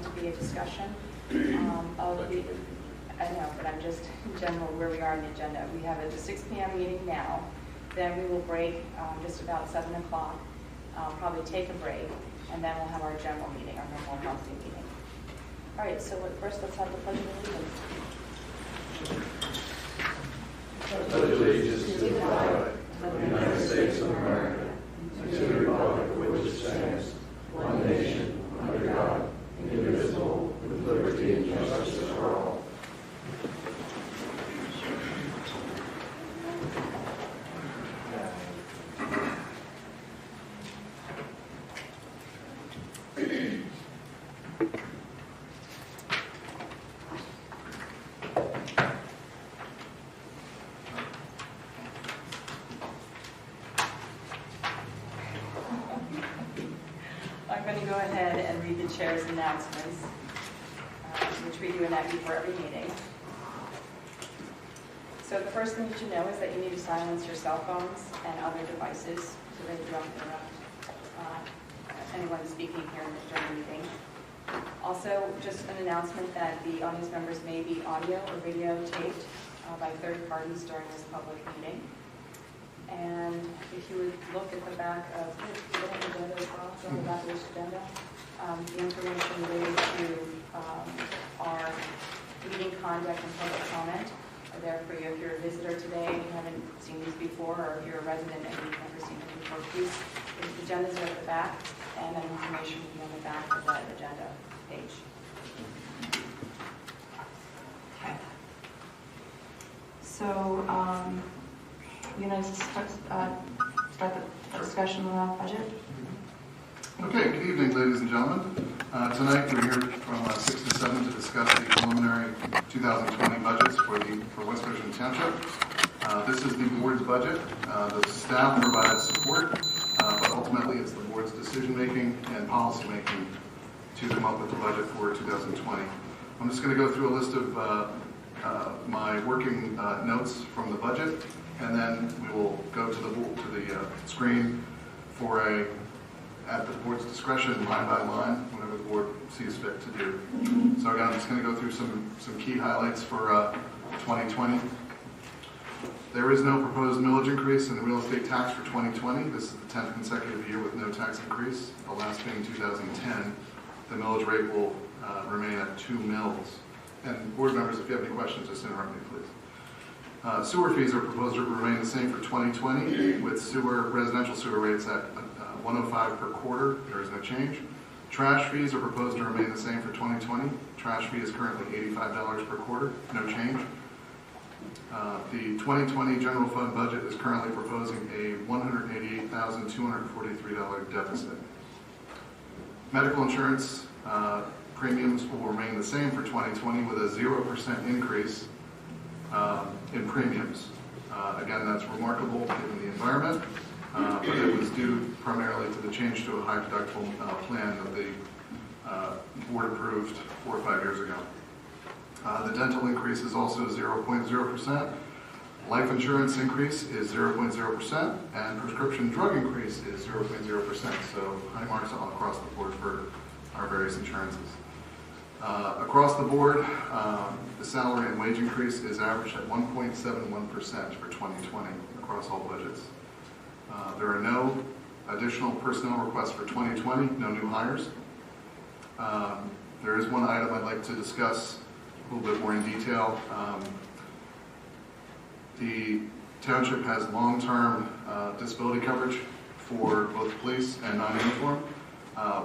to be a discussion of the, I know, but I'm just in general where we are on the agenda. We have a 6 p.m. meeting now. Then we will break just about 7 o'clock, probably take a break, and then we'll have our general meeting, our normal monthly meeting. All right, so first let's have the pledge of allegiance. Pledge allegiance to the flag of the United States of America and to the republic for which it stands, one nation, under God, indivisible, with liberty and justice for all. Chair's announcements, which we do in that before every meeting. So the first thing you should know is that you need to silence your cell phones and other devices so that you don't interrupt anyone speaking here during the meeting. Also, just an announcement that the audience members may be audio or video taped by third parties during this public meeting. And if you would look at the back of the agenda as well, so on the back of this agenda, the information related to our meeting conduct and public comment are there for you. If you're a visitor today and you haven't seen these before, or if you're a resident and you've never seen them before, please, the agendas are at the back, and that information will be on the back of that agenda page. Okay. So, you know, start the discussion on the budget. Okay, good evening, ladies and gentlemen. Tonight we're here from 6 to 7 to discuss the preliminary 2020 budgets for West Goshen Township. This is the board's budget. The staff provides support, but ultimately it's the board's decision-making and policy-making to come up with the budget for 2020. I'm just going to go through a list of my working notes from the budget, and then we will go to the screen for at the board's discretion, line by line, whatever the board sees fit to do. So again, I'm just going to go through some key highlights for 2020. There is no proposed millage increase in the real estate tax for 2020. This is the 10th consecutive year with no tax increase, the last being 2010. The millage rate will remain at 2 mills. And board members, if you have any questions, just interrupt me, please. Sewer fees are proposed to remain the same for 2020, with residential sewer rates at $105 per quarter. There is no change. Trash fees are proposed to remain the same for 2020. Trash fee is currently $85 per quarter. No change. The 2020 general fund budget is currently proposing a $188,243 deficit. Medical insurance premiums will remain the same for 2020 with a 0% increase in premiums. Again, that's remarkable given the environment. But it was due primarily to the change to a high deductible plan that the board approved 4 or 5 years ago. The dental increase is also 0.0%. Life insurance increase is 0.0%, and prescription drug increase is 0.0%. So high marks all across the board for our various insurances. Across the board, the salary and wage increase is averaged at 1.71% for 2020 across all budgets. There are no additional personnel requests for 2020, no new hires. There is one item I'd like to discuss a little bit more in detail. The township has long-term disability coverage for both police and non-uniform.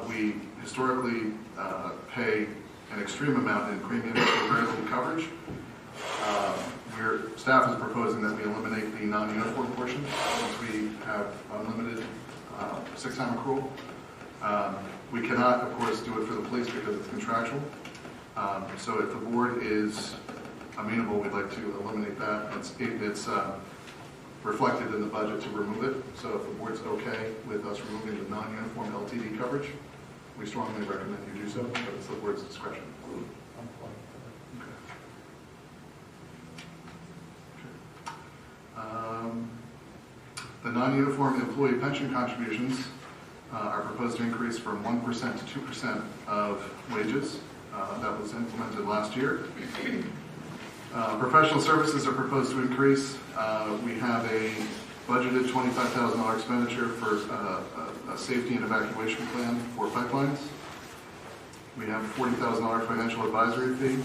We historically pay an extreme amount in premiums for very little coverage. Staff is proposing that we eliminate the non-uniform portion since we have unlimited sick time accrual. We cannot, of course, do it for the police because it's contractual. So if the board is amenable, we'd like to eliminate that. It's reflected in the budget to remove it. So if the board's okay with us removing the non-uniform LTD coverage, we strongly recommend you do so, but it's the board's discretion. The non-uniform employee pension contributions our proposed increase from 1% to 2% of wages. That was implemented last year. Professional services are proposed to increase. We have a budgeted $25,000 expenditure for a safety and evacuation plan for pipelines. We have a $40,000 financial advisory fee,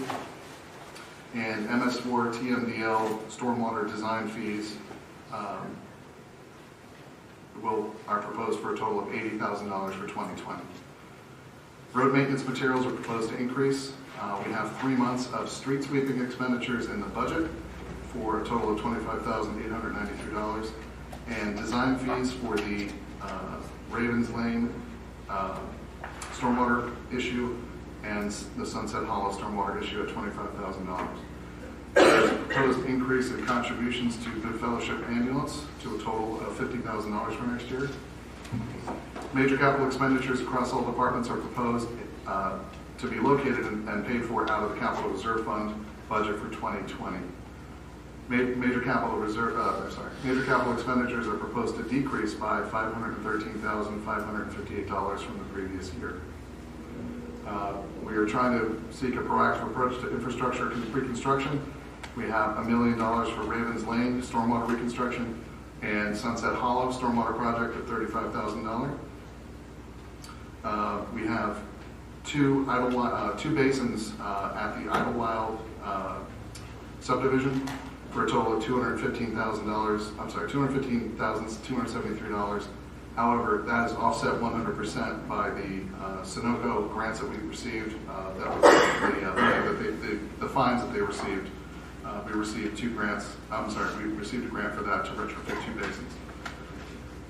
and MS4 TMDL stormwater design fees are proposed for a total of $80,000 for 2020. Road maintenance materials are proposed to increase. We have 3 months of street sweeping expenditures in the budget for a total of $25,893, and design fees for the Ravens Lane stormwater issue and the Sunset Hollow stormwater issue at $25,000. There's a proposed increase in contributions to Good Fellowship Ambulance to a total of $50,000 for next year. Major capital expenditures across all departments are proposed to be located and paid for out of the Capital Reserve Fund budget for 2020. Major capital expenditures are proposed to decrease by $513,558 from the previous year. We are trying to seek a proactive approach to infrastructure reconstruction. We have $1 million for Ravens Lane stormwater reconstruction and Sunset Hollow stormwater project at $35,000. We have two basins at the Idlewild subdivision for a total of $215,273. However, that is offset 100% by the Sunoco grants that we received. That was the fines that they received. We received 2 grants. We received a grant for that to retrofit 2 basins.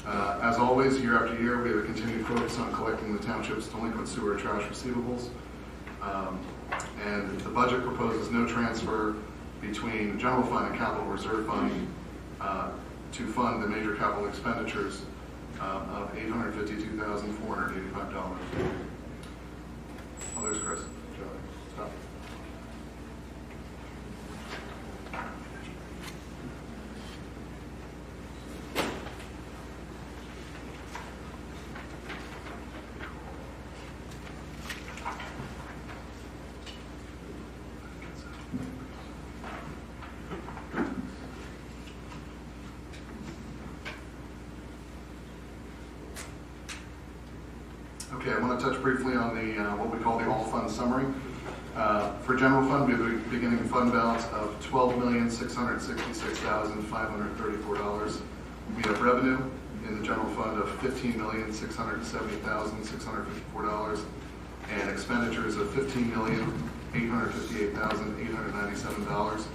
As always, year after year, we have a continued focus on collecting the township's delinquent sewer and trash receivables. And the budget proposes no transfer between general fund and capital reserve fund to fund the major capital expenditures of $852,485. Oh, there's Chris. Stop. Okay, I want to touch briefly on the what we call the all-fund summary. For general fund, we have a beginning fund balance of $12,666,534. We have revenue in the general fund of $15,670,654, and expenditures of $15,858,897,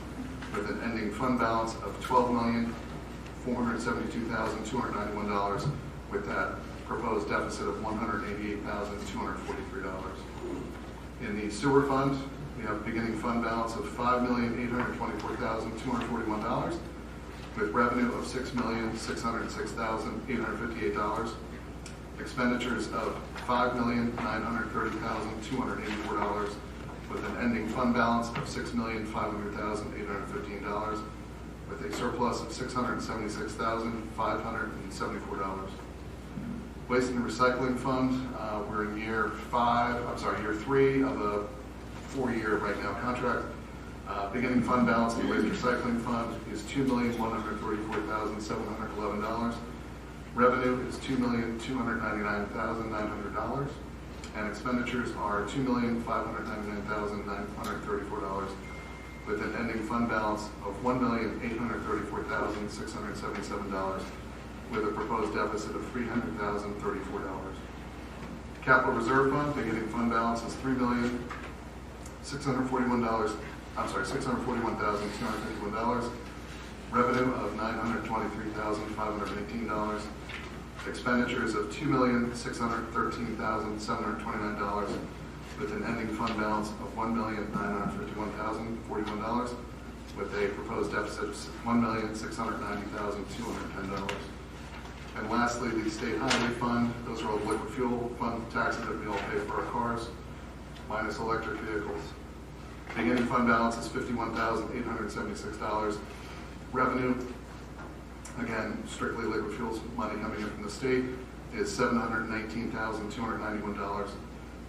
with an ending fund balance of $12,472,291, with that proposed deficit of $188,243. In the sewer fund, we have a beginning fund balance of $5,824,241, with revenue of $6,606,858, expenditures of $5,930,284, with an ending fund balance of $6,500,815, with a surplus of $676,574. Waste and Recycling Fund, we're in year 3 of a 4-year right now contract. Beginning fund balance in the Waste Recycling Fund is $2,134,711. Revenue is $2,299,900, and expenditures are $2,599,934, with an ending fund balance of $1,834,677, with a proposed deficit of $300,034. Capital Reserve Fund, beginning fund balance is $641,251. Revenue of $923,518. Expenditures of $2,613,729, with an ending fund balance of $1,951,041, with a proposed deficit of $1,690,210. And lastly, the State Highway Fund. Those are all liquid fuel fund taxes that we all pay for our cars, minus electric vehicles. Beginning fund balance is $51,876. Revenue, again, strictly liquid fuels money coming in from the state, is $719,291.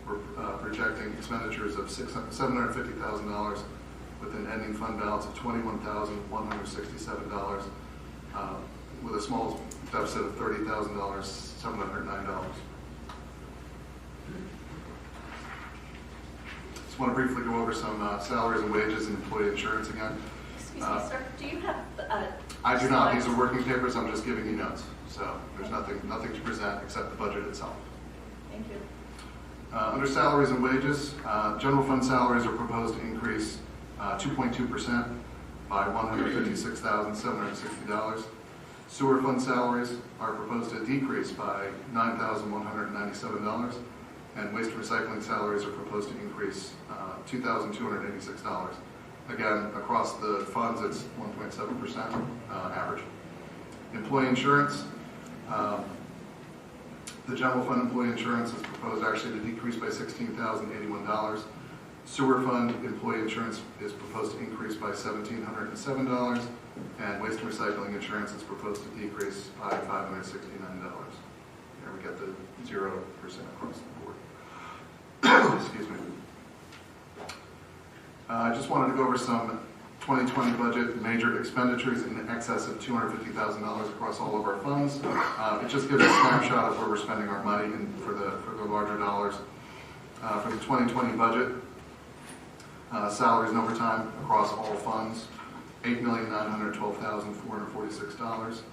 We're projecting expenditures of $750,000 with an ending fund balance of $21,167, with a small deficit of $30,000, $709. Just want to briefly go over some salaries and wages and employee insurance again. Excuse me, sir, do you have I do not. These slides? are working papers. I'm just giving you notes. So there's nothing to present except the budget itself. Thank you. Under salaries and wages, general fund salaries are proposed to increase 2.2% by $156,760. Sewer fund salaries are proposed to decrease by $9,197. And waste recycling salaries are proposed to increase $2,286. Again, across the funds, it's 1.7% average. Employee insurance, the general fund employee insurance is proposed actually to decrease by $16,081. Sewer fund employee insurance is proposed to increase by $1,707. And waste and recycling insurance is proposed to decrease by $569. There we get the 0% across the board. Excuse me. I just wanted to go over some 2020 budget major expenditures in excess of $250,000 across all of our funds. It just gives a snapshot of where we're spending our money for the larger dollars. For the 2020 budget, salaries and overtime across all funds, $8,912,446.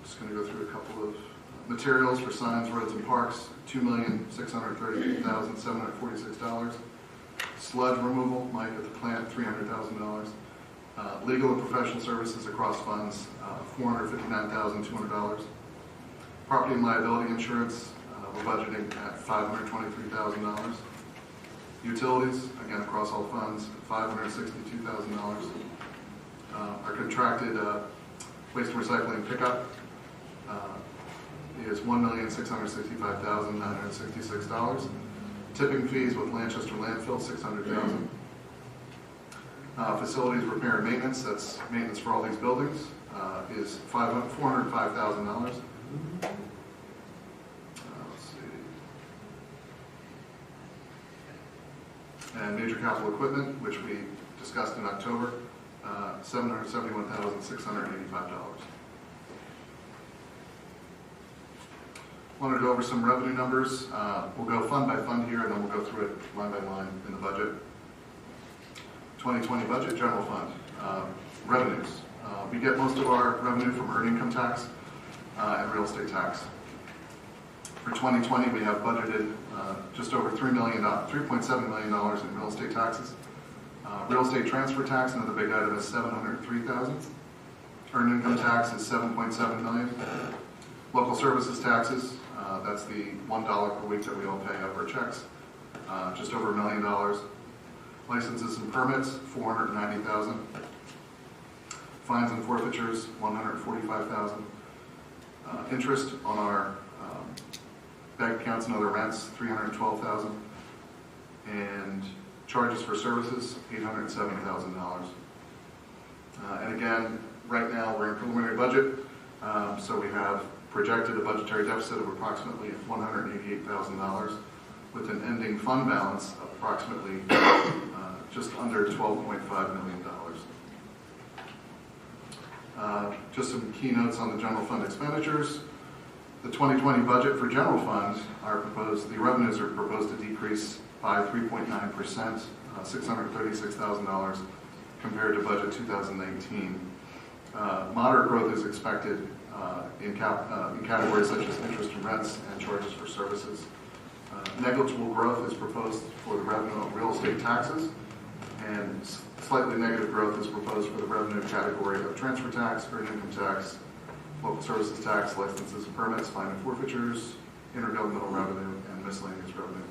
Just going to go through a couple of materials for signs, roads, and parks, $2,638,746. Sludge removal, Mike at the plant, $300,000. Legal and professional services across funds, $459,200. Property and liability insurance, we're budgeting at $523,000. Utilities, again across all funds, $562,000. Our contracted waste and recycling pickup is $1,665,966. Tipping fees with Lanchester Landfill, $600,000. Facilities repair and maintenance, that's maintenance for all these buildings, is $405,000. Let's see. And major capital equipment, which we discussed in October, $771,685. Wanted to go over some revenue numbers. We'll go fund by fund here, and then we'll go through it line by line in the budget. 2020 budget, general fund. Revenues. We get most of our revenue from earned income tax and real estate tax. For 2020, we have budgeted just over $3.7 million in real estate taxes. Real estate transfer tax, another big item, is $703,000. Earned income tax is $7.7 million. Local services taxes, that's the $1 per week that we all pay out of our checks, just over $1 million. Licenses and permits, $490,000. Fines and forfeitures, $145,000. Interest on our bank accounts and other rents, $312,000. And charges for services, $870,000. And again, right now we're in preliminary budget, so we have projected a budgetary deficit of approximately $188,000 with an ending fund balance of approximately just under $12.5 million. Just some key notes on the general fund expenditures. The 2020 budget for general fund the revenues are proposed to decrease by 3.9%, $636,000 compared to budget 2019. Moderate growth is expected in categories such as interest and rents and charges for services. Negligible growth is proposed for the revenue of real estate taxes, and slightly negative growth is proposed for the revenue category of transfer tax, earned income tax, local services tax, licenses and permits, fine and forfeitures, intergovernmental revenue, and miscellaneous revenue.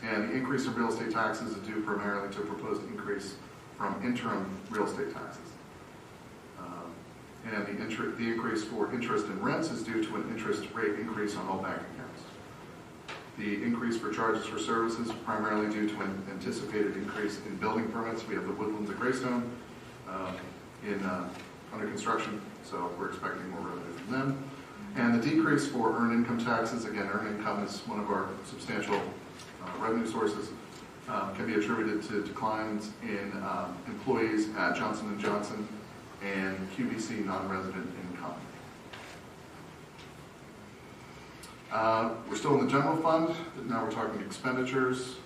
And the increase in real estate taxes is due primarily to a proposed increase from interim real estate taxes. And the increase for interest and rents is due to an interest rate increase on all bank accounts. The increase for charges for services is primarily due to an anticipated increase in building permits. We have the Woodlands at Greystone in under construction, so we're expecting more revenue from them. And the decrease for earned income taxes, again, earned income is one of our substantial revenue sources, can be attributed to declines in employees at Johnson & Johnson and QVC non-resident income. We're still in the general fund. Now we're talking expenditures.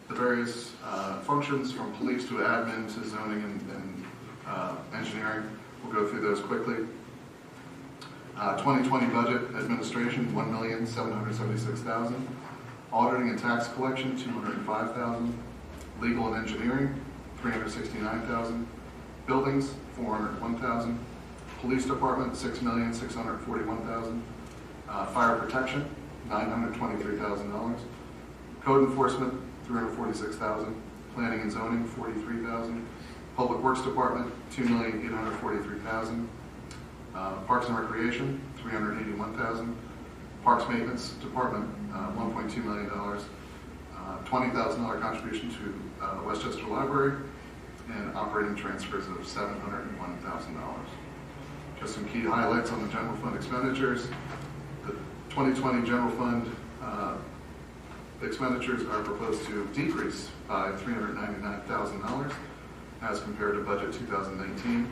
The various functions from police to admin to zoning and engineering. We'll go through those quickly. 2020 budget administration, $1,776,000. Auditing and tax collection, $205,000. Legal and engineering, $369,000. Buildings, $401,000. Police department, $6,641,000. Fire protection, $923,000. Code enforcement, $346,000. Planning and zoning, $43,000. Public Works Department, $2,843,000. Parks and Recreation, $381,000. Parks Maintenance Department, $1.2 million. $20,000 contribution to Westchester Library, and operating transfers of $701,000. Just some key highlights on the general fund expenditures. The 2020 general fund expenditures are proposed to decrease by $399,000 as compared to budget 2019.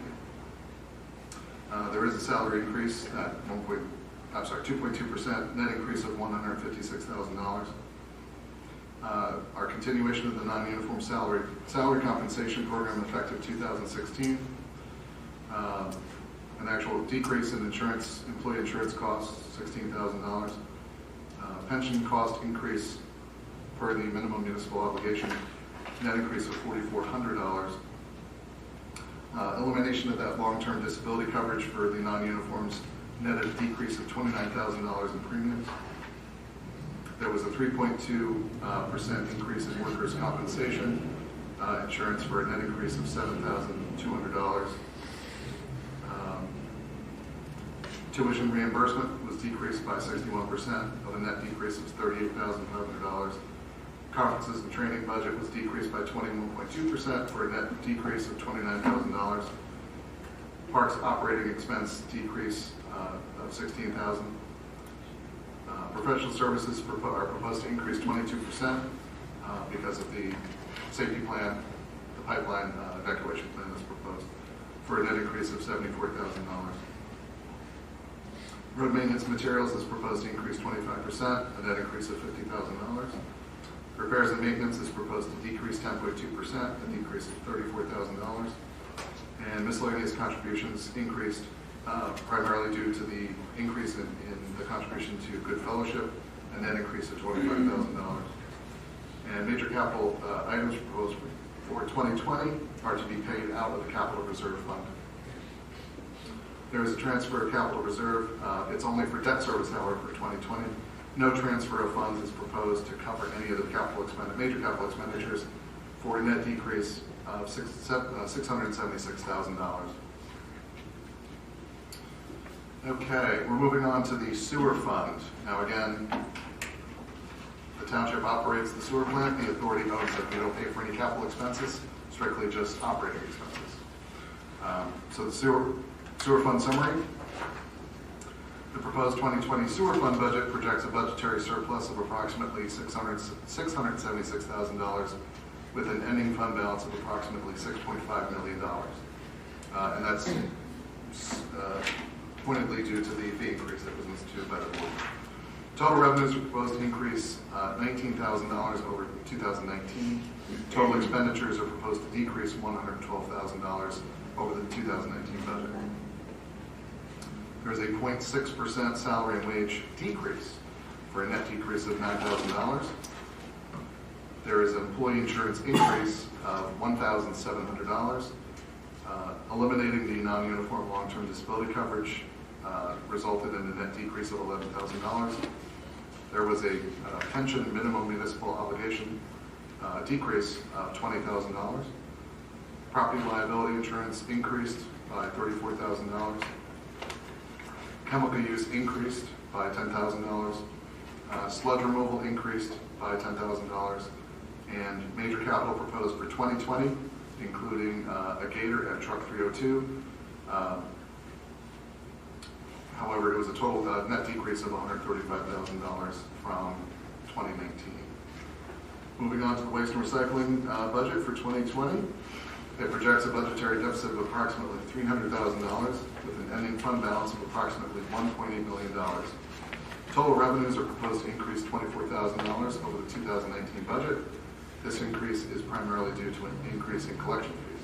There is a salary increase at 2.2%, net increase of $156,000. Our continuation of the non-uniform salary compensation program effective 2016. An actual decrease in employee insurance costs, $16,000. Pension cost increase per the minimum municipal obligation, net increase of $4,400. Elimination of that long-term disability coverage for the non-uniforms, net a decrease of $29,000 in premiums. There was a 3.2% increase in workers' compensation insurance for a net increase of $7,200. Tuition reimbursement was decreased by 61% of a net decrease of $38,500. Conferences and training budget was decreased by 21.2% for a net decrease of $29,000. Parks operating expense decrease of $16,000. Professional services are proposed to increase 22% because of the safety plan, the pipeline evacuation plan that's proposed, for a net increase of $74,000. Road maintenance materials is proposed to increase 25%, a net increase of $50,000. Repairs and maintenance is proposed to decrease 10.2%, a decrease of $34,000. And miscellaneous contributions increased primarily due to the increase in the contribution to Good Fellowship, a net increase of $25,000. And major capital items proposed for 2020 are to be paid out of the capital reserve fund. There is a transfer of capital reserve. It's only for debt service, however, for 2020. No transfer of funds is proposed to cover any of the major capital expenditures, for a net decrease of $676,000. Okay, we're moving on to the sewer fund. Now again, the township operates the sewer plant. The authority owns it. We don't pay for any capital expenses, strictly just operating expenses. So the sewer fund summary. The proposed 2020 sewer fund budget projects a budgetary surplus of approximately $676,000 with an ending fund balance of approximately $6.5 million. And that's pointedly due to the fee increase that was instituted by the board. Total revenues are proposed to increase $19,000 over 2019. Total expenditures are proposed to decrease $112,000 over the 2019 budget. There is a 0.6% salary and wage decrease for a net decrease of $9,000. There is an employee insurance increase of $1,700. Eliminating the non-uniform long-term disability coverage resulted in a net decrease of $11,000. There was a pension minimum municipal obligation decrease of $20,000. Property liability insurance increased by $34,000. Chemical use increased by $10,000. Sludge removal increased by $10,000. And major capital proposed for 2020 including a gator at truck 302. However, it was a total net decrease of $135,000 from 2019. Moving on to the waste and recycling budget for 2020. It projects a budgetary deficit of approximately $300,000 with an ending fund balance of approximately $1.8 million. Total revenues are proposed to increase $24,000 over the 2019 budget. This increase is primarily due to an increase in collection fees.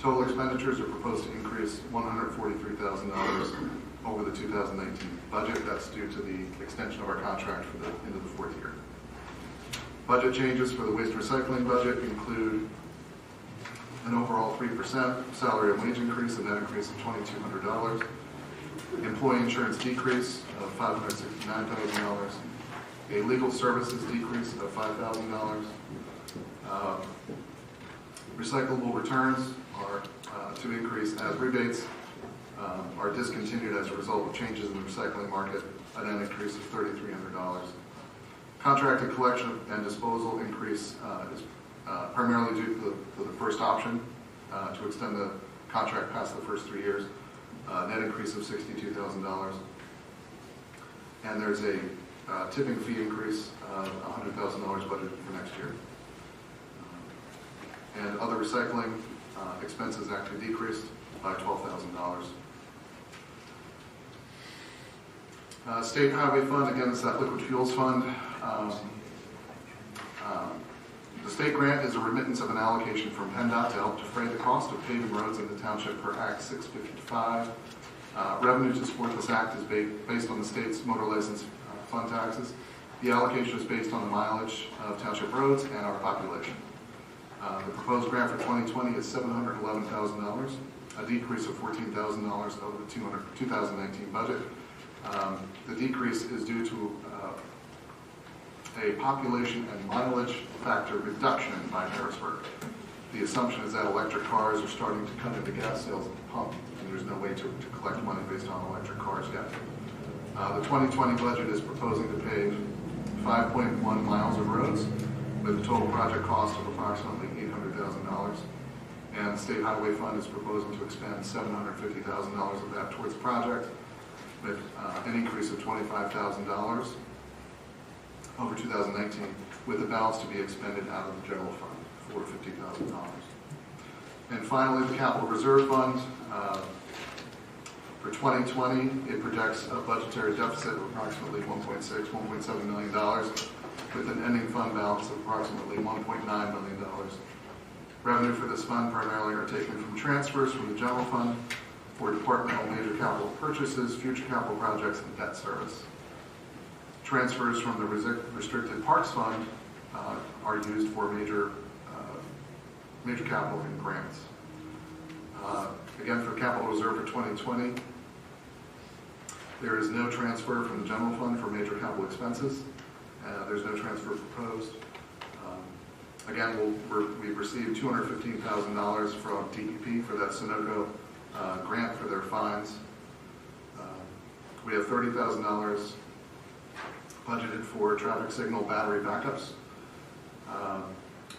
Total expenditures are proposed to increase $143,000 over the 2019 budget. That's due to the extension of our contract for the end of the fourth year. Budget changes for the waste and recycling budget include an overall 3% salary and wage increase, a net increase of $2,200, employee insurance decrease of $569,000, a legal services decrease of $5,000. Recyclable returns are to increase as rebates are discontinued as a result of changes in the recycling market, a net increase of $3,300. Contracted collection and disposal increase is primarily due to the first option to extend the contract past the first 3 years, net increase of $62,000. And there's a tipping fee increase of $100,000 budgeted for next year. And other recycling expenses actually decreased by $12,000. State Highway Fund, again, is that liquid fuels fund. The state grant is a remittance of an allocation from PennDOT to help defray the cost of paving roads in the township per Act 655. Revenue to support this act is based on the state's motor license fund taxes. The allocation is based on the mileage of township roads and our population. The proposed grant for 2020 is $711,000, a decrease of $14,000 over the 2019 budget. The decrease is due to a population and mileage factor reduction by Harrisburg. The assumption is that electric cars are starting to come into gas sales at the pump, and there's no way to collect money based on electric cars yet. The 2020 budget is proposing to pave 5.1 miles of roads with a total project cost of approximately $800,000. And the State Highway Fund is proposing to expend $750,000 of that towards the project, with an increase of $25,000 over 2019, with the balance to be expended out of the general fund for $50,000. And finally, the Capital Reserve Fund. For 2020, it projects a budgetary deficit of approximately $1.7 million, with an ending fund balance of approximately $1.9 million. Revenue for this fund primarily are taken from transfers from the general fund for departmental major capital purchases, future capital projects, and debt service. Transfers from the Restricted Parks Fund are used for major capital and grants. Again, for Capital Reserve for 2020, there is no transfer from the general fund for major capital expenses. There's no transfer proposed. Again, we've received $215,000 from DEP for that Sunoco grant for their fines. We have $30,000 budgeted for traffic signal battery backups.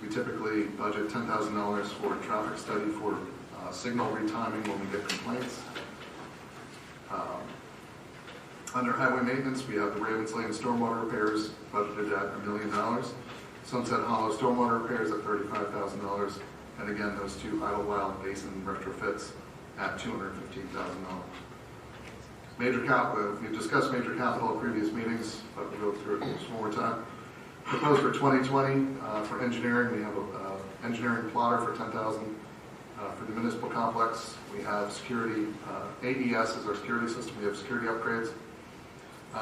We typically budget $10,000 for traffic study for signal retiming when we get complaints. Under highway maintenance, we have the Ravens Lane stormwater repairs budgeted at $1 million. Sunset Hollow stormwater repairs at $35,000. And again, those two Idlewild Basin retrofits at $215,000. Major capital, we've discussed major capital at previous meetings, but we'll go through it just one more time. Proposed for 2020, for engineering, we have an engineering plotter for $10,000. For the municipal complex, we have security, AES is our security system, we have security upgrades.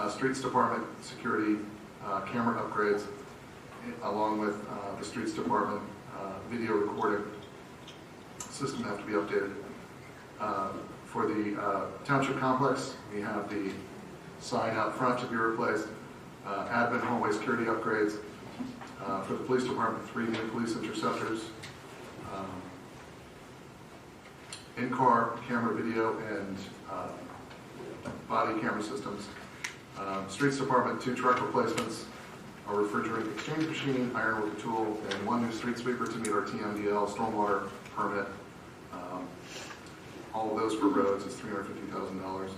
Streets Department security camera upgrades, along with the Streets Department video recording system have to be updated. For the township complex, we have the sign out front to be replaced, admin hallway security upgrades. For the police department, 3 new police interceptors, in-car camera video and body camera systems. Streets department, 2 truck replacements, a refrigerant exchange machine, ironwork tool, and 1 new street sweeper to meet our TMDL stormwater permit. All of those for roads is $350,000.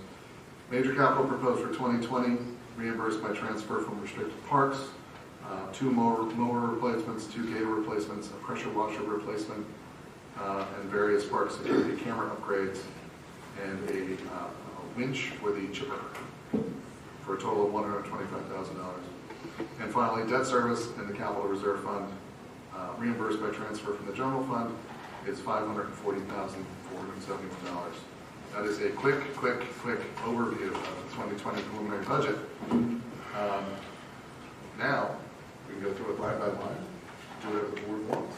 Major capital proposed for 2020, reimbursed by transfer from restricted parks, 2 mower replacements, 2 gator replacements, a pressure washer replacement, and various park security camera upgrades, and a winch for the chipper for a total of $125,000. And finally, debt service in the capital reserve fund, reimbursed by transfer from the general fund, is $540,471. That is a quick overview of the 2020 preliminary budget. Now, we can go through it line by line, do whatever the board wants.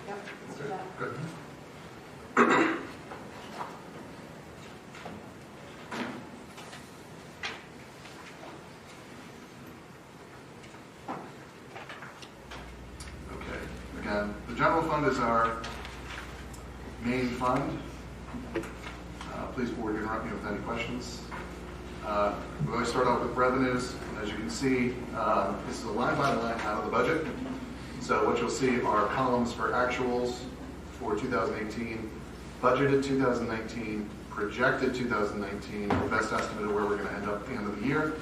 Yep, let's do that. Good. Okay, again, the general fund is our main fund. Please, board, interrupt me with any questions. We always start off with revenues. As you can see, this is a line by line out of the budget. So what you'll see are columns for actuals for 2018, budgeted 2019, projected 2019, the best estimate of where we're going to end up at the end of the year,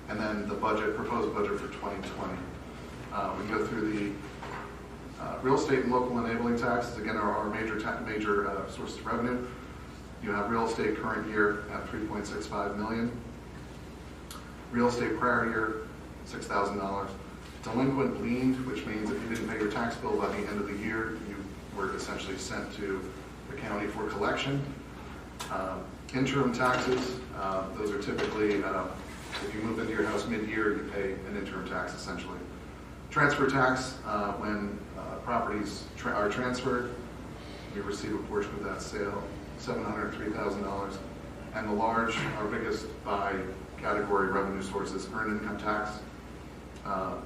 and then the budget, proposed budget for 2020. We go through the real estate and local enabling taxes, again, are our major sources of revenue. You have real estate current year at $3.65 million. Real estate prior year, $6,000. Delinquent liened, which means if you didn't pay your tax bill by the end of the year, you were essentially sent to the county for collection. Interim taxes, those are typically, if you move into your house mid-year, you pay an interim tax essentially. Transfer tax, when properties are transferred, we receive a portion of that sale, $703,000. And the large, our biggest by category revenue sources, earned income tax,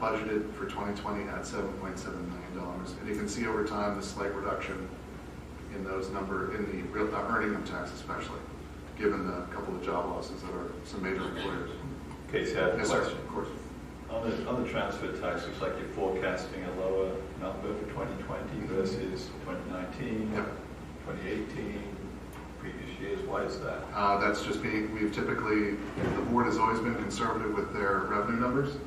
budgeted for 2020 at $7.7 million. And you can see over time the slight reduction in those in the real earning income tax especially, given the couple of job losses that are some major employers. Okay, so I have a Yes, question. sir, of course. On the transfer tax, looks like you're forecasting a lower number for 2020 versus 2019, Yep. 2018, previous years. Why is that? That's just we've typically, the board has always been conservative with their revenue numbers.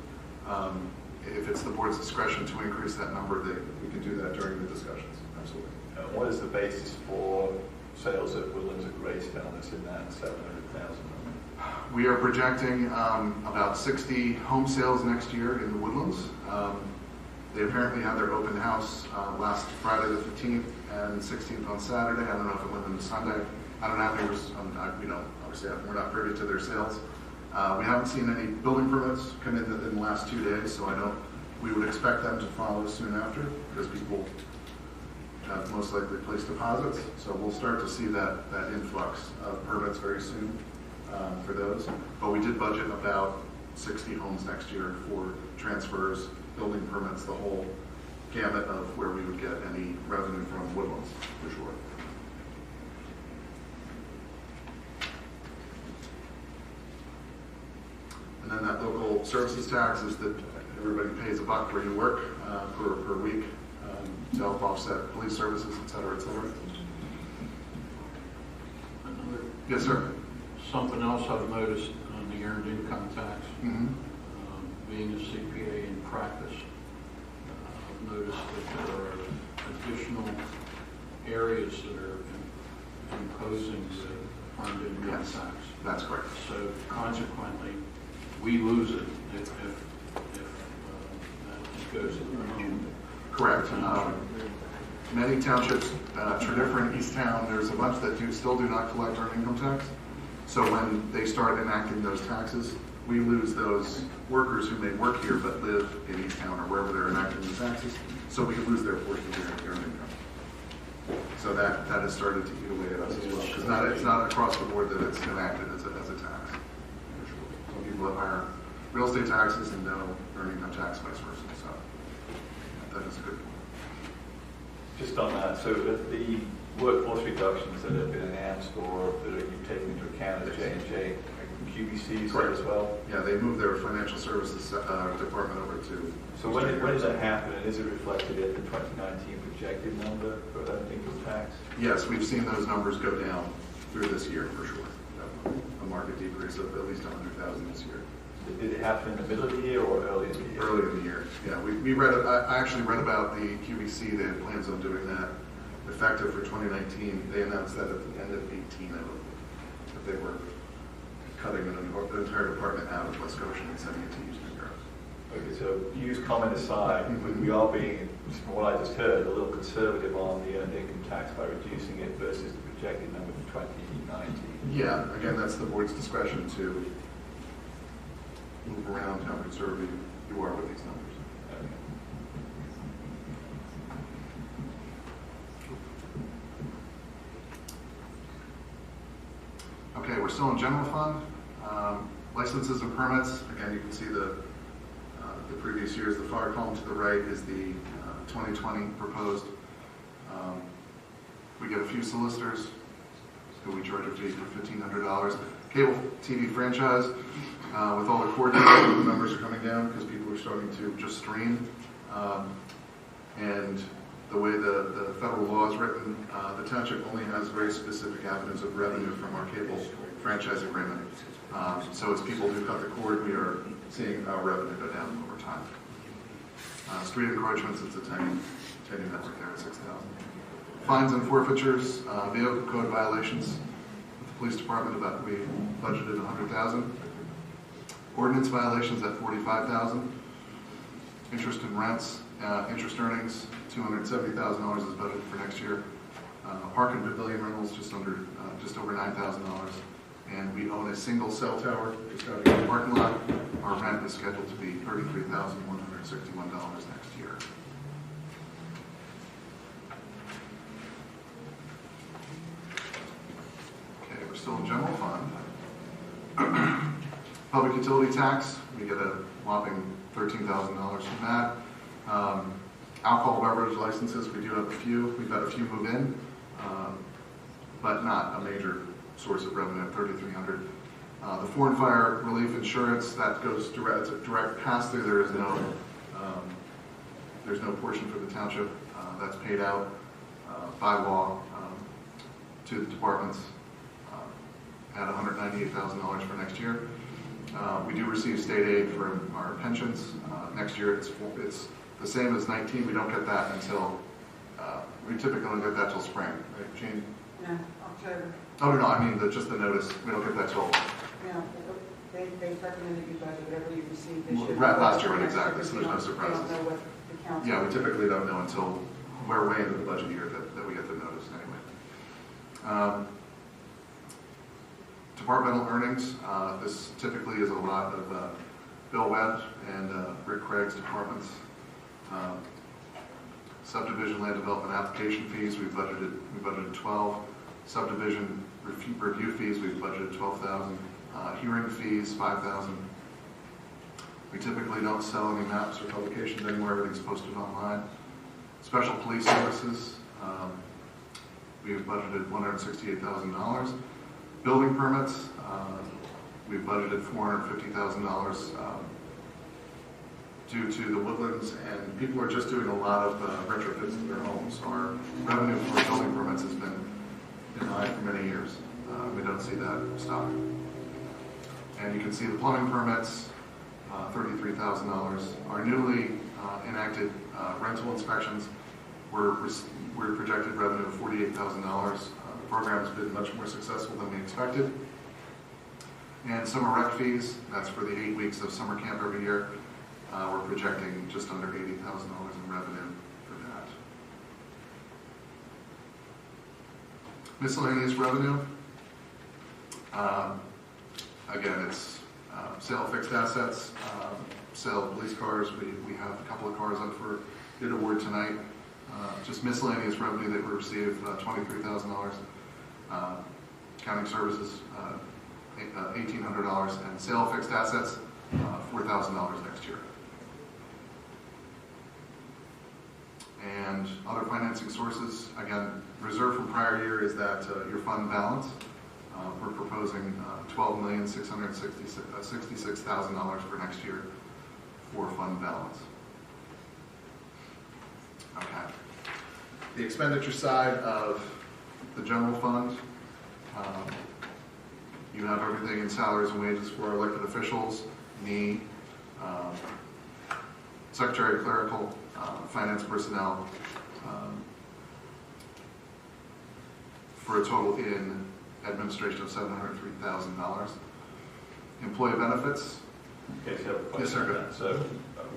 If it's the board's discretion to increase that number, we can do that during the discussions, absolutely. What is the basis for sales at Woodlands and Gracetown that's in that 700,000 number? We are projecting about 60 home sales next year in the Woodlands. They apparently had their open house last Friday the 15th and 16th on Saturday. I don't know if it went into Sunday. I don't have any, obviously we're not privy to their sales. We haven't seen any building permits come in the last 2 days, so we would expect them to follow soon after because people have most likely placed deposits. So we'll start to see that influx of permits very soon for those. But we did budget about 60 homes next year for transfers, building permits, the whole gamut of where we would get any revenue from Woodlands, for sure. And then that local services tax is that everybody pays $1 where you work per week to help offset police services, et cetera, et cetera. Yes, sir. Something else I've noticed on the earned income tax, Mm-hmm. being a CPA in practice, I've noticed that there are additional areas that are imposing the earned income Yes. tax. That's correct. So consequently, we lose it if that goes in the home. Correct. Many townships, Tredyffrin, Easttown, there's a bunch that still do not collect earned income tax. So when they start enacting those taxes, we lose those workers who may work here but live in Easttown or wherever they're enacting the taxes. So we lose their portion of their earned income. So that has started to eat away at us as well. Because it's not across the board that it's enacted as a tax. Some people have higher real estate taxes and no earned income tax, vice versa. So that is a good point. Just on that, so at the workforce reductions that have been announced or that are you taking into account as J&J, QBCs Correct. as well? Yeah, they moved their financial services department over to. So when does that happen, and is it reflected in the 2019 projected number for that income tax? Yes, we've seen those numbers go down through this year for sure. Definitely. A market decrease of at least 100,000 this year. Did it happen in the middle of the year or early in the year? Early in the year, yeah. We read. I actually read about the QVC. They had plans on doing that effective for 2019. They announced that at the end of 18, I believe, that they were cutting an entire department out of West Goshen and sending it to Eastern Europe. Okay, so use comment aside, we are being, from what I just heard, a little conservative on the earned income tax by reducing it versus the projected number for 2019. Yeah, again, that's the board's discretion to move around how conservative you are with these numbers. Okay, we're still in general fund. Licenses and permits, again, you can see the previous years. The far column to the right is the 2020 proposed. We get a few solicitors who we charge a fee for $1,500. Cable TV franchise, with all the cord data, the numbers are coming down because people are starting to just stream. And the way the federal law is written, the township only has very specific avenues of revenue from our cable franchise agreement. So as people do cut the cord, we are seeing our revenue go down over time. Street encroachments, it's a tiny network there at 6,000. Fines and forfeitures, vehicle code violations. With the police department, we budgeted 100,000. Ordinance violations at 45,000. Interest and rents, interest earnings, $270,000 is budgeted for next year. Park and pavilion rentals, just over $9,000. And we own a single cell tower just out here in the parking lot. Our rent is scheduled to be $33,161 next year. Okay, we're still in general fund. Public utility tax, we get a whopping $13,000 from that. Alcohol beverage licenses, we do have a few. We've had a few move in, but not a major source of revenue at $3,300. The foreign fire relief insurance, that goes direct, it's a direct pass-through. There's no portion for the township. That's paid out by law to the departments at $198,000 for next year. We do receive state aid for our pensions. Next year it's the same as 19. We don't get that until, we typically don't get that till spring, right, Jane? No, October. Oh, no, I mean, just the notice. We don't get that till. No, they recommended you budget whatever you received this year. Right, last year, right, exactly, so there's no They surprises. don't know what the council. Yeah, we typically don't know until we're way into the budget year that we get the notice anyway. Departmental earnings, this typically is a lot of Bill Webb and Rick Craig's departments. Subdivision land development application fees, we budgeted 12. Subdivision review fees, we've budgeted 12,000. Hearing fees, 5,000. We typically don't sell any maps or publications anymore. Everything's posted online. Special police services, we've budgeted $168,000. Building permits, we've budgeted $450,000 due to the woodlands, and people are just doing a lot of retrofits to their homes. Our revenue for building permits has been high for many years. We don't see that stopping. And you can see the plumbing permits, $33,000. Our newly enacted rental inspections, we're projected revenue of $48,000. The program has been much more successful than we expected. And summer rec fees, that's for the 8 weeks of summer camp every year. We're projecting just under $80,000 in revenue for that. Miscellaneous revenue. Again, it's sale of fixed assets, sale of police cars. We have a couple of cars up for bid award tonight. Just miscellaneous revenue that we receive, $23,000. Accounting services, $1,800, and sale of fixed assets, $4,000 next year. And other financing sources, again, reserve from prior year is that your fund balance. We're proposing $12,666,000 for next year for fund balance. Okay. The expenditure side of the general fund, you have everything in salaries and wages for elected officials, me, secretary, clerical, finance personnel, for a total in administration of $703,000. Employee benefits. Okay, so I have a question Yes, sir, on go that. So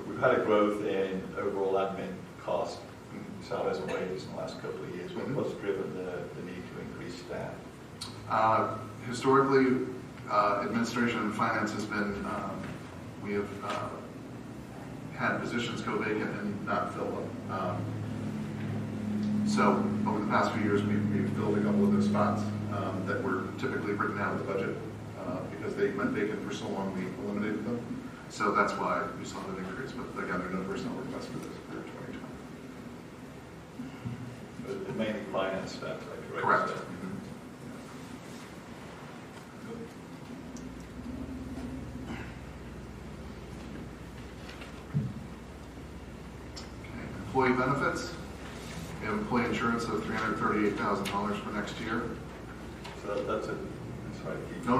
we've had a growth in overall admin costs, salaries and wages in the last couple of years. What's driven the need to increase staff? Historically, administration and finance has been, we have had positions go vacant and not fill them. So over the past few years, we've filled a couple of those spots that were typically written out of the budget because they went vacant for so long, we eliminated them. So that's why we saw that increase. But again, there are no personnel requests for this for 2020. But mainly finance staff, is that correct? Correct. So- Employee benefits, we have employee insurance of $338,000 for next year. So that's a, sorry, Keith. No,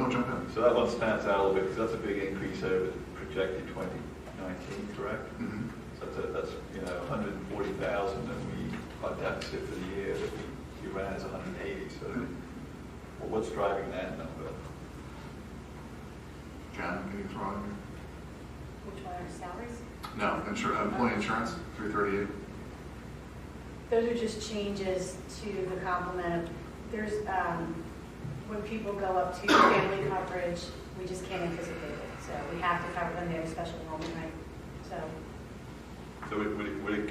jump in. So that one stands out a little bit because that's a big increase over the projected 2019, correct? Mm-hmm. So that's 140,000, and our deficit for the year that we ran is 180. So well, what's driving that number? John, can you throw in Which one are salaries? here? No, employee insurance, 338. Those are just changes to the complement of, there's, when people go up to family coverage, we just can't anticipate it. So we have to cover them, they have a special enrollment rate. So,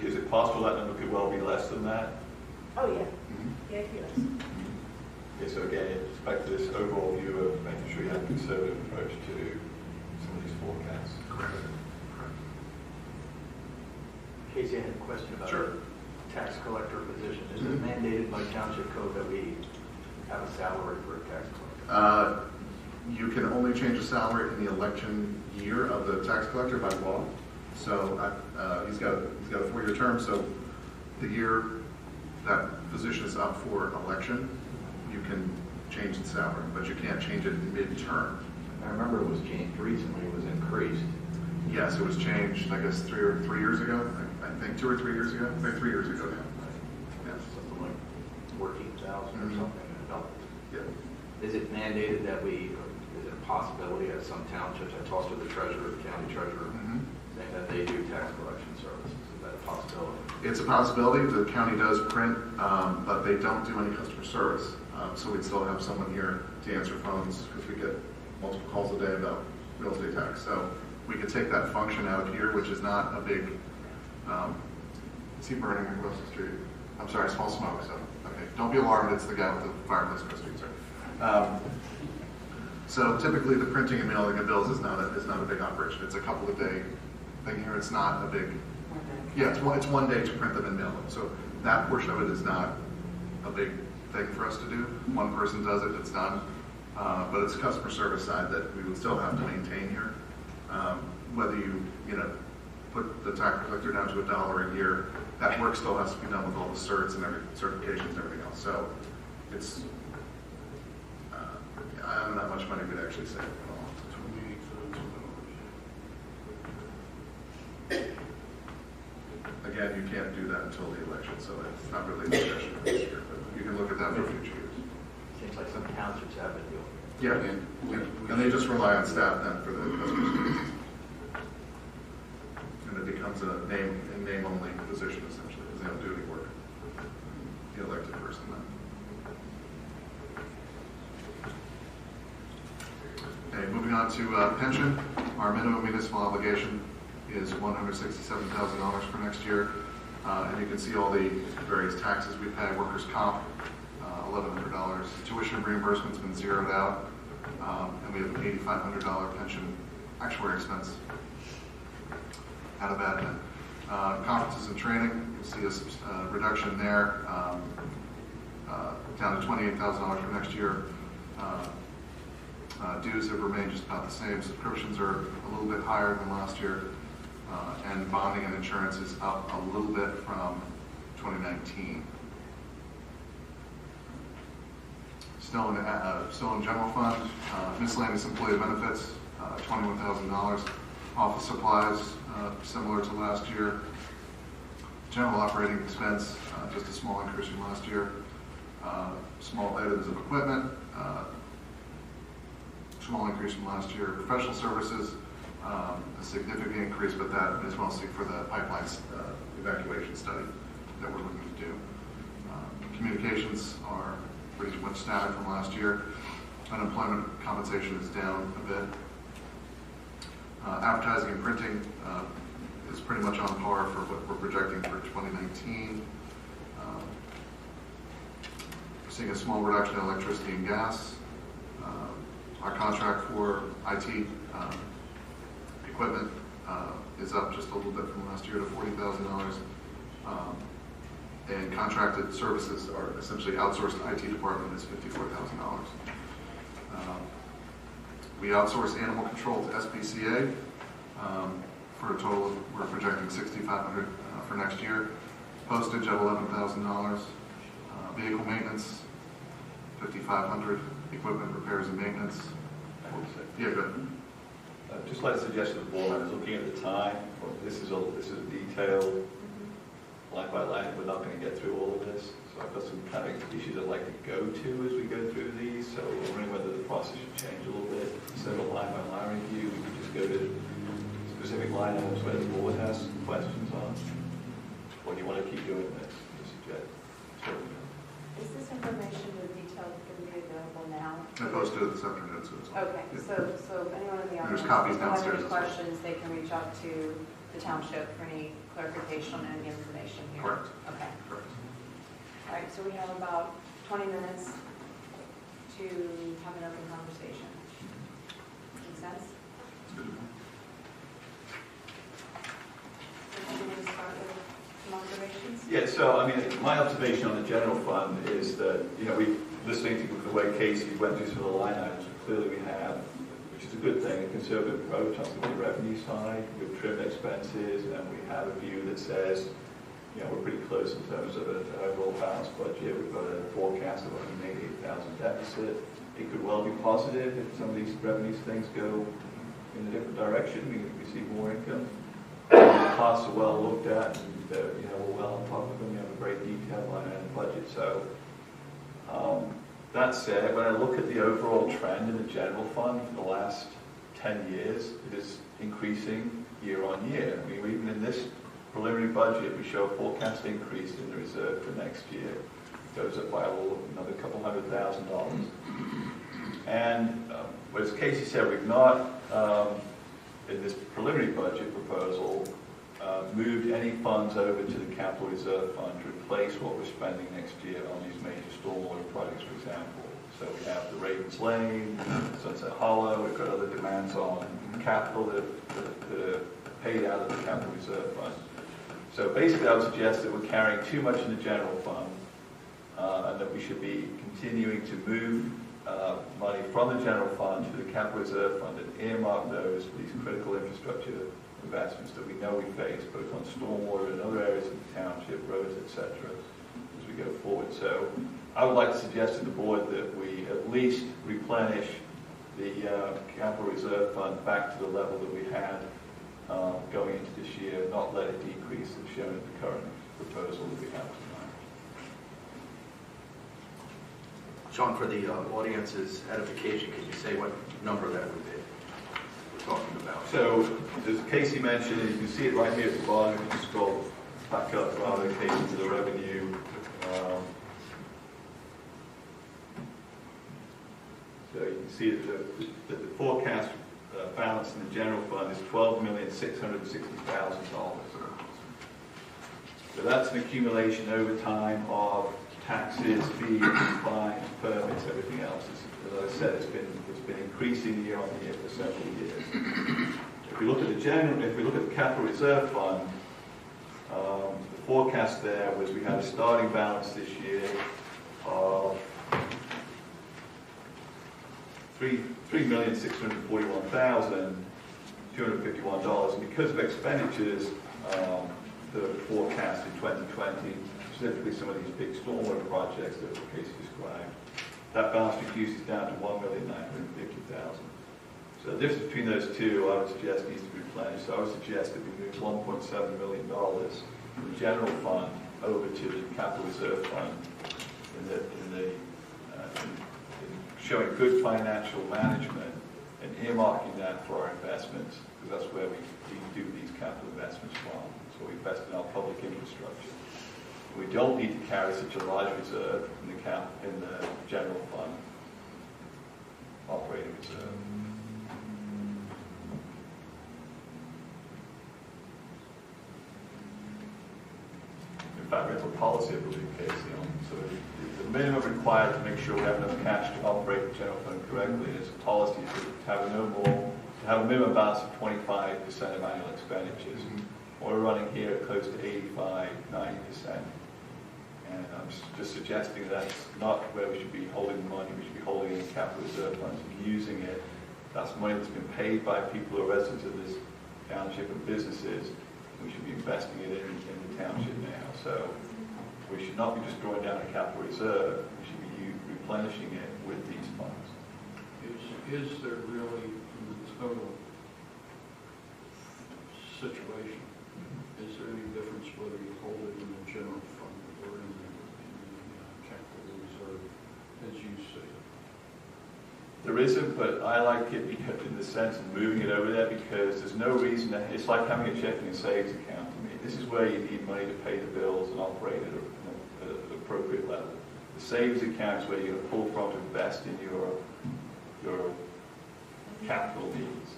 Is it possible that number could well be less than that? oh yeah, Mm-hmm. yeah, it is. Okay, so again, it's back to this overall view of making sure you have a conservative approach to some of these forecasts. Correct. Casey, I had a question about Sure. the tax collector position. Is Mhm. it mandated by township code that we have a salary for a tax collector? You can only change the salary in the election year of the tax collector by law. So he's got a 4-year term, so the year that position is up for election, you can change the salary, but you can't change it mid-term. I remember it was changed recently, it was increased. Yes, it was changed, I guess, 3 years ago. I think 2 or 3 years ago. Maybe 3 years ago now. Yes. Something like 14,000 or Mhm. something. and it doubled. Yeah. Is it mandated that is it a possibility at some townships, I talked to the treasurer, the county treasurer, Mhm. saying that they do tax collection services. Is that a possibility? It's a possibility. The county does print, but they don't do any customer service. So we'd still have someone here to answer phones because we get multiple calls a day about real estate tax. So we could take that function out here, which is not a big, is he burning across the street? I'm sorry, small smoke, so, okay. Don't be alarmed, it's the guy with the fireplace across the street, sir. So typically the printing and mailing of bills is not a big operation. It's a couple of day thing here. It's not a big, yeah, it's one day to print them and mail them. So that portion of it is not a big thing for us to do. One person does it, it's done. But it's a customer service side that we would still have to maintain here. Whether you put the tax collector down to $1 a year, that work still has to be done with all the certs and certifications and everything else. So it's, I don't know how much money we'd actually save. Again, you can't do that until the election, so it's not really a discussion for this year, but you can look at that for future years. Seems like some townships have been doing it. Yeah, and they just rely on staff then for the customer service. And it becomes a name-only position essentially, because they don't do any work. The elected person then. Okay, moving on to pension. Our minimum municipal obligation is $167,000 for next year. And you can see all the various taxes we pay, workers' comp, $1,100. Tuition reimbursement's been zeroed out. And we have an $8,500 pension actuary expense out of admin. Conferences and training, you'll see a reduction there, down to $28,000 for next year. Dues have remained just about the same. Subscriptions are a little bit higher than last year, and bonding and insurance is up a little bit from 2019. Still in general fund, miscellaneous employee benefits, $21,000. Office supplies, similar to last year. General operating expense, just a small increase from last year. Small items of equipment, small increase from last year. Professional services, a significant increase, but that is mostly for the pipelines evacuation study that we're looking to do. Communications are pretty much static from last year. Unemployment compensation is down a bit. Advertising and printing is pretty much on par for what we're projecting for 2019. We're seeing a small reduction in electricity and gas. Our contract for IT equipment is up just a little bit from last year to $40,000. And contracted services, are essentially outsourced IT department, is $54,000. We outsource animal control to SPCA for a total of, we're projecting $6,500 for next year. Postage at $11,000. Vehicle maintenance, $5,500. Equipment repairs and maintenance. Yeah, good. Just like to suggest to the board, I was looking at the time. This is a detailed line by line. We're not going to get through all of this. So I've got some kind of issues I'd like to go to as we go through these. So we're wondering whether the process should change a little bit. Instead of a line by line review, we could just go to specific line items where the board has some questions on. Or do you want to keep doing this? Is this information, the details, going to be available now? I posted it this afternoon, so it's Okay, yeah. so if anyone in the audience There's copies has downstairs any as well. questions, they can reach out to the township for any clarification on any information here. Correct. Okay. Correct. All right, so we have about 20 minutes to have an open conversation. Make sense? That's good. So you want to start with some observations? Yeah, so I mean, my observation on the general fund is that, listening to the way Casey went through some of the line items, clearly we have, which is a good thing, a conservative approach on the revenue side. We've trimmed expenses, and we have a view that says, we're pretty close in terms of an overall balanced budget. We've got a forecast of 188,000 deficit. It could well be positive if some of these revenue things go in a different direction. We see more income. The costs are well looked at, and we're well on top of them. We have a very detailed line item budget. So that said, when I look at the overall trend in the general fund for the last 10 years, it is increasing year on year. I mean, even in this preliminary budget, we show a forecast increase in the reserve for next year. It goes up by another couple $100,000. And as Casey said, we've not, in this preliminary budget proposal, moved any funds over to the capital reserve fund to replace what we're spending next year on these major stormwater projects, for example. So we have the Ravens Lane, Sunset Hollow, we've got other demands on capital that are paid out of the capital reserve fund. So basically I would suggest that we're carrying too much in the general fund and that we should be continuing to move money from the general fund to the capital reserve fund and earmark those for these critical infrastructure investments that we know we face, both on stormwater and other areas of the township, roads, etc., as we go forward. So I would like to suggest to the board that we at least replenish the capital reserve fund back to the level that we had going into this year, not let it decrease as shown in the current proposal that we have tonight. Sean, for the audience's edification, can you say what number that would be we're talking about? So, as Casey mentioned, you can see it right here at the bottom. If you scroll back up rather, Casey, to the revenue. So you can see that the forecast balance in the general fund is $12,660,000. So that's an accumulation over time of taxes, fees, fines, permits, everything else. As I said, it's been increasing year on year for several years. If we look at the capital reserve fund, forecast there was we had a starting balance this year of $3,641,251. And because of expenditures that are forecast in 2020, specifically some of these big stormwater projects that Casey described, that balance reduces down to $1,950,000. So the difference between those two, I would suggest, needs to be replenished. So I would suggest that we move $1.7 million from the general fund over to the capital reserve fund in showing good financial management and earmarking that for our investments, because that's where we do these capital investments from. So we invest in our public infrastructure. We don't need to carry such a large reserve in the general fund operating reserve. In fact, we have a policy, I believe, Casey, on so the minimum required to make sure we have enough cash to operate the general fund correctly is a policy to have a minimum balance of 25% of annual expenditures. We're running here close to 85, 90%. And I'm just suggesting that's not where we should be holding the money. We should be holding it in capital reserve funds and using it. That's money that's been paid by people who are residents of this township and businesses. We should be investing it in the township now. So we should not be just drawing down a capital reserve. We should be replenishing it with these funds. Is there really, in the total situation, is there any difference whether you hold it in the general fund or in the capital reserve, as you say? There isn't, but I like it because, in the sense of moving it over there, because there's no reason that it's like having a checking and savings account to me. This is where you need money to pay the bills and operate at an appropriate level. The savings account is where you're going to pull from to invest in your capital needs.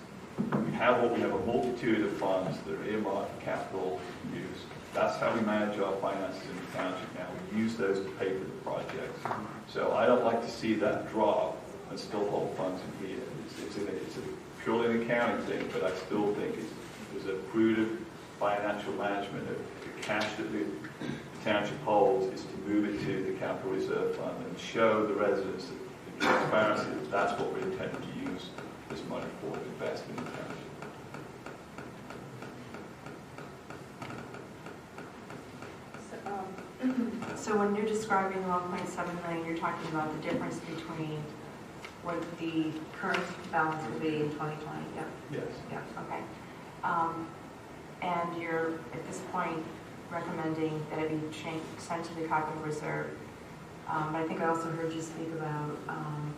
We have a multitude of funds that are earmarked for capital use. That's how we manage our finances in the township now. We use those to pay for the projects. So I don't like to see that drop and still hold funds in here. It's a purely an accounting thing, but I still think there's a prudent financial management of the cash that the township holds is to move it to the capital reserve fund and show the residents the transparency that that's what we're intending to use this money for, to invest in the township. So when you're describing the 1.7 million, you're talking about the difference between what the current balance will be in 2020? Yep. Yes. Yeah, okay. And you're, at this point, recommending that it be sent to the capital reserve. But I think I also heard you speak about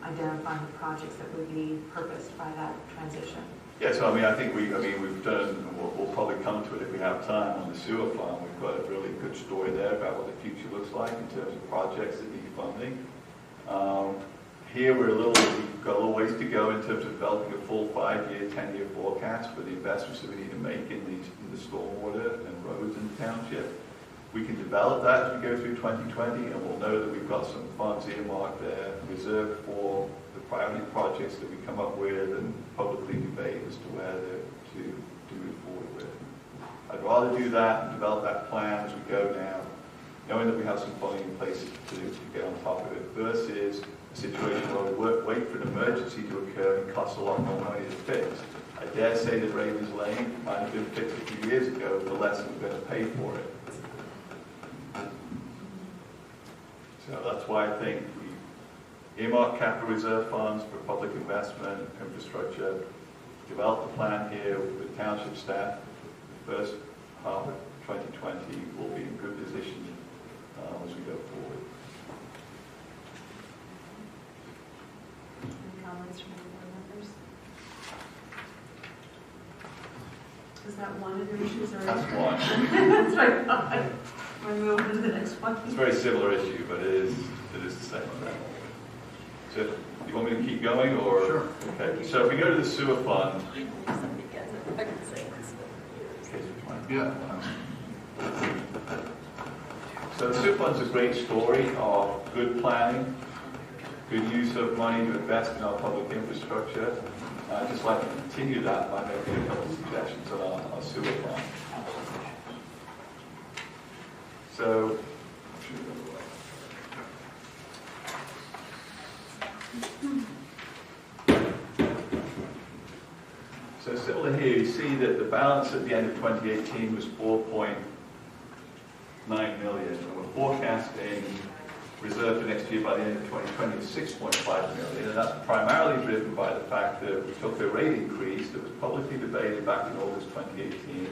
identifying the projects that would be purposed by that transition. Yeah, so I think we've done, and we'll probably come to it if we have time, on the sewer fund. We've got a really good story there about what the future looks like in terms of projects that need funding. Here we've got a little ways to go in terms of developing a full 5-year, 10-year forecast for the investments that we need to make in the stormwater and roads in the township. We can develop that as we go through 2020, and we'll know that we've got some funds earmarked there, reserved for the priority projects that we come up with and publicly debate as to where to move forward with. I'd rather do that and develop that plan as we go now, knowing that we have some funding in place to get on top of it, versus a situation where we wait for an emergency to occur and costs a lot more money to fix. I dare say that Ravens Lane might have been fixed a few years ago for less than we're going to pay for it. So that's why I think we earmark capital reserve funds for public investment, infrastructure, develop the plan here with the township staff. The first half of 2020 will be in good position as we go forward. Any comments from the board members? Is that one of the issues? Or That's one. That's what I thought. We'll move on to the next one. It's a very similar issue, but it is the same. So, you want me to keep going, or? Sure. Okay, so if we go to the sewer fund. Yeah. So the sewer fund's a great story of good planning, good use of money to invest in our public infrastructure. I'd just like to continue that by making a couple of suggestions on our sewer fund. So, so similar here, you see that the balance at the end of 2018 was 4.9 million, and we're forecasting reserve for next year by the end of 2020 is 6.5 million, and that's primarily driven by the fact that we took a rate increase that was publicly debated back in August 2018,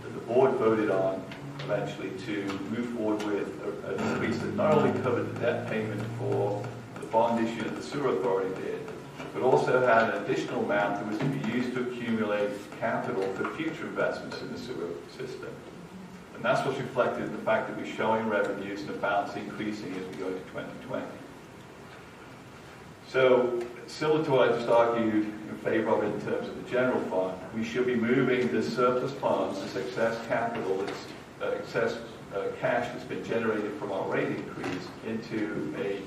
that the board voted on eventually to move forward with an increase that not only covered the debt payment for the bond issue that the sewer authority did, but also had an additional amount that was to be used to accumulate capital for future investments in the sewer system. And that's what's reflected in the fact that we're showing revenues and the balance increasing as we go to 2020. So, similar to what I just argued in favor of in terms of the general fund, we should be moving the surplus funds, this excess capital, this excess cash that's been generated from our rate increase into a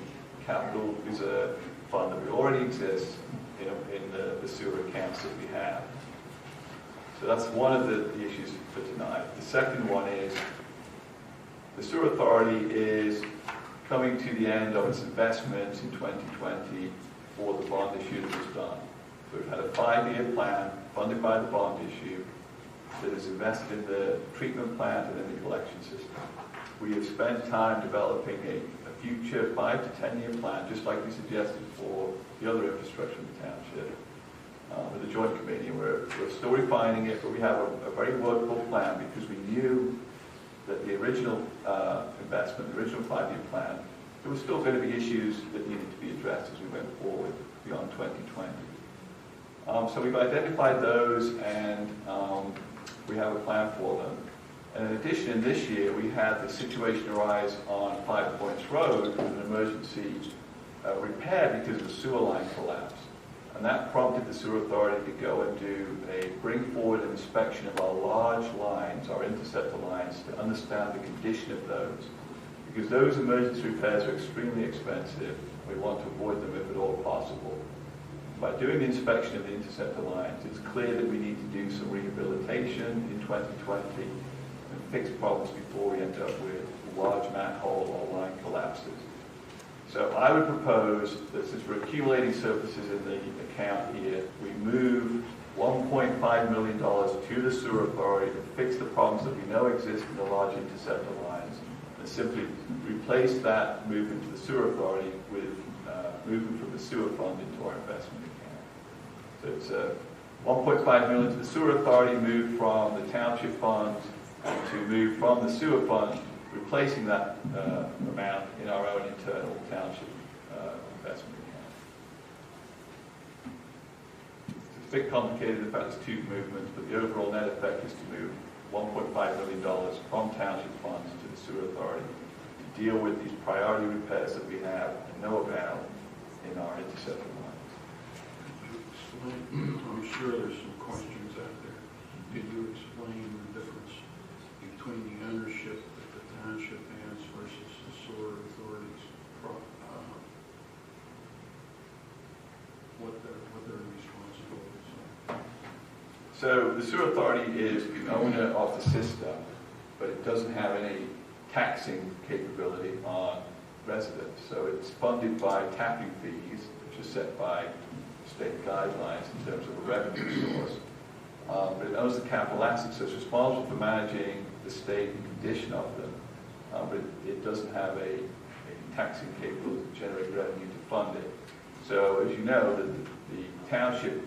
capital reserve fund that already exists in the sewer accounts that we have. So that's one of the issues for tonight. The second one is the sewer authority is coming to the end of its investments in 2020 for the bond issue that was done. So we've had a 5-year plan funded by the bond issue that is invested in the treatment plant and in the collection system. We have spent time developing a future 5 to 10-year plan, just like we suggested for the other infrastructure in the township. With the joint committee, and we're still refining it, but we have a very workable plan because we knew that the original investment, the original 5-year plan, there were still going to be issues that needed to be addressed as we went forward beyond 2020. So we've identified those, and we have a plan for them. And in addition, this year we had the situation arise on 5 Points Road with an emergency repair because of the sewer line collapse. And that prompted the sewer authority to go and bring forward an inspection of our large lines, our interceptor lines, to understand the condition of those. Because those emergency repairs are extremely expensive. We want to avoid them if at all possible. By doing the inspection of the interceptor lines, it's clear that we need to do some rehabilitation in 2020 and fix problems before we end up with large manhole or line collapses. So I would propose that since we're accumulating surpluses in the account here, we move $1.5 million to the sewer authority to fix the problems that we know exist in the large interceptor lines, and simply replace that movement to the sewer authority with movement from the sewer fund into our investment account. So it's $1.5 million to the sewer authority, moved from the township fund to move from the sewer fund, replacing that amount in our own internal township investment account. It's a bit complicated, in fact, it's 2 movements, but the overall net effect is to move $1.5 million from township funds to the sewer authority to deal with these priority repairs that we have and know about in our interceptor lines. I'm sure there's some questions out there. Could you explain the difference between the ownership that the township has versus the sewer authorities? What their responsibilities are? So the sewer authority is the owner of the system, but it doesn't have any taxing capability on residents. So it's funded by tapping fees, which are set by state guidelines in terms of a revenue source. But it owns the capital assets, so it's responsible for managing the state and condition of them. But it doesn't have a taxing capability to generate revenue to fund it. So as you know, the township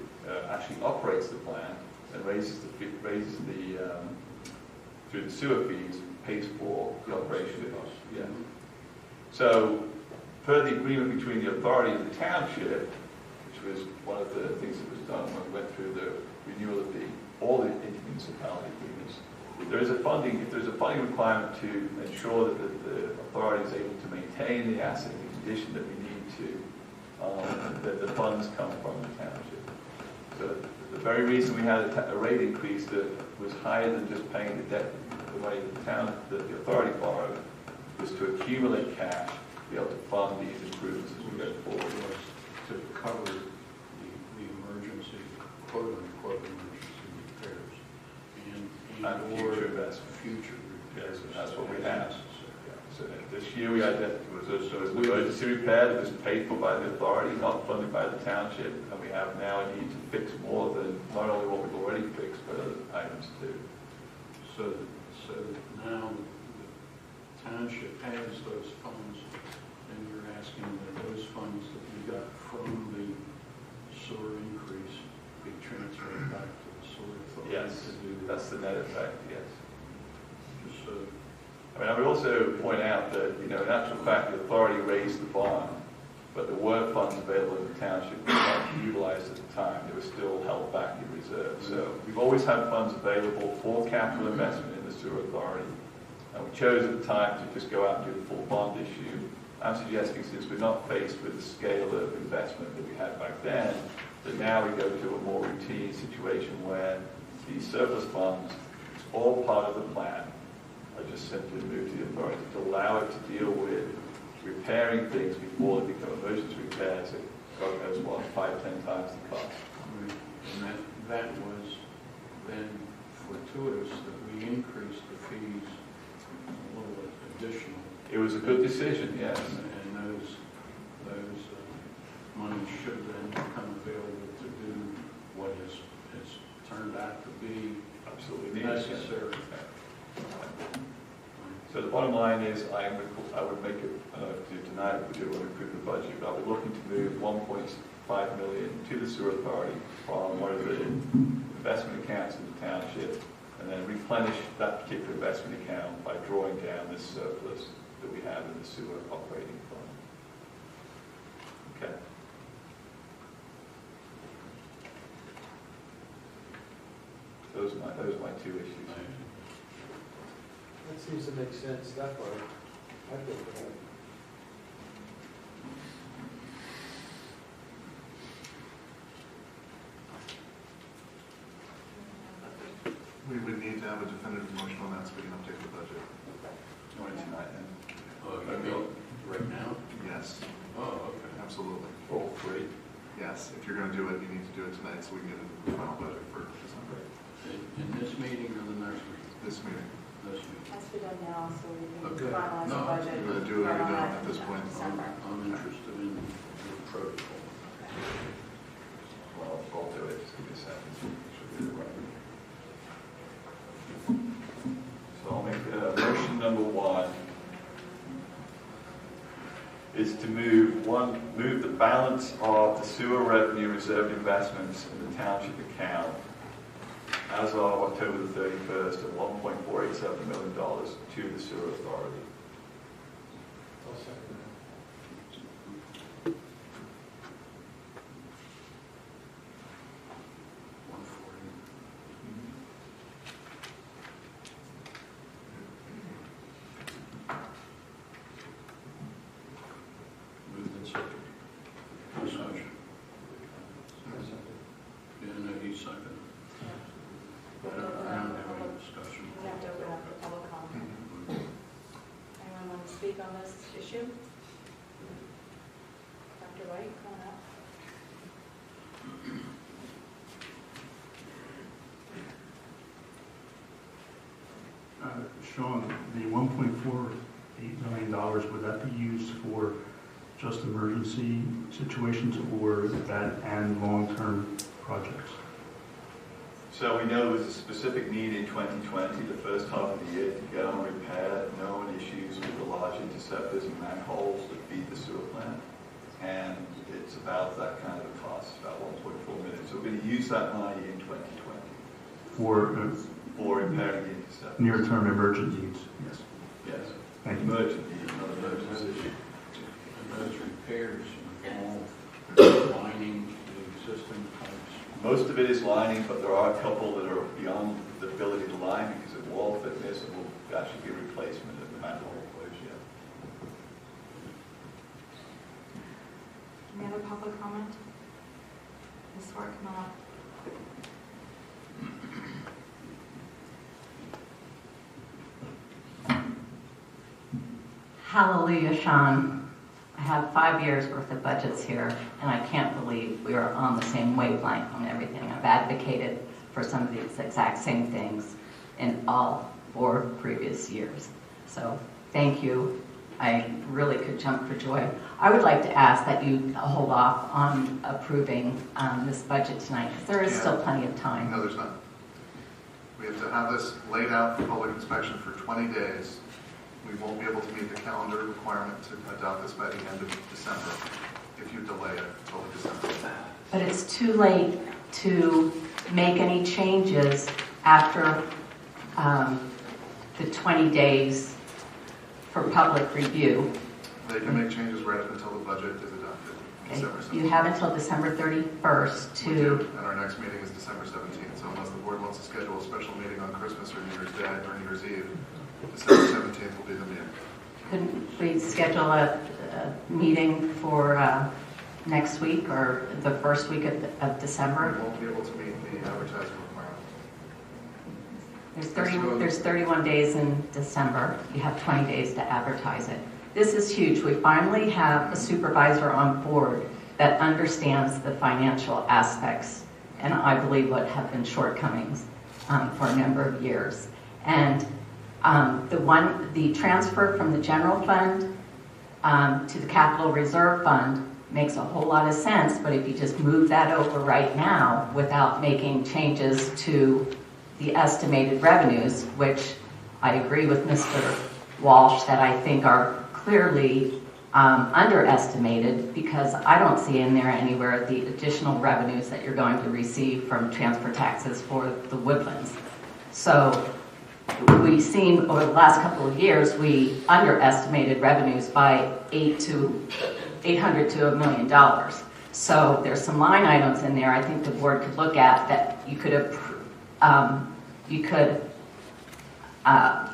actually operates the plant and raises through the sewer fees, pays for the operation of it. Yeah. So per the agreement between the authority and the township, which was one of the things that was done when we went through the renewal of all the intermunicipality agreements, if there's a funding requirement to ensure that the authority is able to maintain the asset and the condition that we need to, that the funds come from the township. So the very reason we had a rate increase that was higher than just paying the debt, the money the authority borrowed, was to accumulate cash to be able to fund these improvements as we go forward. To cover the emergency, quote-unquote emergency repairs and future investment. Future repairs. Yes, that's what we have. So this year we identified, it was an emergency repair that was paid for by the authority, not funded by the township, and we have now a need to fix more than not only what we've already fixed, but other items too. So now the township has those funds, and you're asking that those funds that we got from the sewer increase be transferred back to the sewer authority? Yes, to do that's the net effect, yes. Just, I mean, I would also point out that, in actual fact, the authority raised the bond, but there were funds available in the township that were not utilized at the time. They were still held back in reserve. So we've always had funds available for capital investment in the sewer authority. And we chose at the time to just go out and do the full bond issue. I'm suggesting, since we're not faced with the scale of investment that we had back then, that now we go to a more routine situation where these surplus funds, it's all part of the plan, are just simply moved to the authority to allow it to deal with repairing things before they become emergency repairs at God knows what, 5-10 times the cost. and that was then fortuitous that we increased the fees a little additional. It was a good decision, yes. And those monies should then become available to do what has turned out to be Absolutely necessary. So the bottom line is, I would make it, tonight we do want to approve the budget, but I'll be looking to move 1.5 million to the sewer authority from one of the investment accounts in the township, and then replenish that particular investment account by drawing down this surplus that we have in the sewer operating fund. Okay. Those are my two issues. That seems to make sense, that part. I feel for that. We would need to have a definitive motion on that so we can update the budget. You want it tonight then? You mean right now? Yes, Oh, okay. absolutely. All three? Yes, if you're going to do it, you need to do it tonight so we can get into the final budget for December. In this meeting or the next meeting? This meeting. This meeting. Has to be done now, so we can Okay. finalize the No, budget. you're gonna do it or you don't at this point? December. I'm interested in the protocol. Well, I'll do it. Just give me a second. Should be right. So I'll make motion number one is to move the balance of the sewer revenue reserved investments in the township account as of October the 31st at $1.487 million to the sewer authority. I'll second that. 140. Moved and seconded. Discussion. Yeah, no, he's seconded. I don't have any discussion. We have to open up the public comment. Anyone want to speak on this issue? Dr. White, come on up. Sean, the $1.48 million, would that be used for just emergency situations or that and long-term projects? So we know there's a specific need in 2020, the first half of the year, to get on repair known issues with the large interceptors and manholes that feed the sewer plant. And it's about that kind of a cost, about 1.4 million. So we're going to use that money in 2020 for repairing the interceptors. Near-term emergent needs? Yes. Yes. Thank you. Emergent needs, not emergency. And those repairs involve lining the existing pipes. Most of it is lining, but there are a couple that are beyond the ability to line because of wall thickness and will actually be replacement of the manhole closure. Any other public comment? Ms. Swart, come on up. Hallelujah, Sean. I have 5 years worth of budgets here, and I can't believe we are on the same wavelength on everything. I've advocated for some of these exact same things in all 4 previous years. So thank you. I really could jump for joy. I would like to ask that you hold off on approving this budget tonight, because there is still plenty of time. No, there's not. We have to have this laid out for public inspection for 20 days. We won't be able to meet the calendar requirement to adopt this by the end of December if you delay it until December. But it's too late to make any changes after the 20 days for public review. They can make changes right up until the budget is adopted. December 17th. You have until December 31st We to, do, and our next meeting is December 17th. So unless the board wants to schedule a special meeting on Christmas or New Year's Day or New Year's Eve, December 17th will be the meeting. couldn't we schedule a meeting for next week or the first week of December? We won't be able to meet the advertising requirement. There's 31 days in December. You have 20 days to advertise it. This is huge. We finally have a supervisor on board that understands the financial aspects, and I believe what have been shortcomings for a number of years. And the transfer from the general fund to the capital reserve fund makes a whole lot of sense, but if you just move that over right now without making changes to the estimated revenues, which I agree with Mr. Walsh that I think are clearly underestimated, because I don't see in there anywhere the additional revenues that you're going to receive from transfer taxes for the woodlands. So we've seen over the last couple of years, we underestimated revenues by $800 to $1 million. So there's some line items in there I think the board could look at that you could